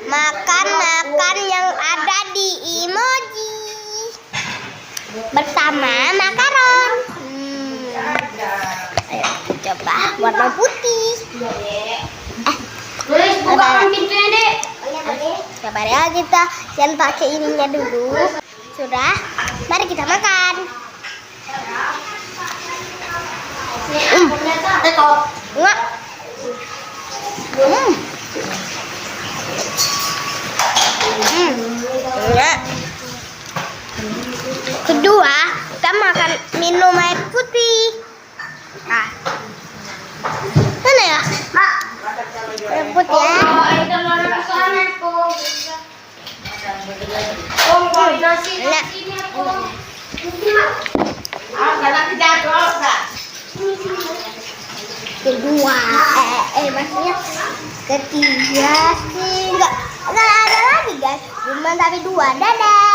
makan yang ada di emoji bersama makaron. Ayo kita coba warna putih. Bukakan pintunya, Dek. Coba ya, kita yang pakai ininya dulu. Sudah, mari kita makan. Enggak. Enggak. Kedua, kita makan minum air putih. Nah, mana ya? Air putih ya. Kedua, maksudnya ketiga sih, enggak ada lagi guys, cuma tapi dua. Dadah.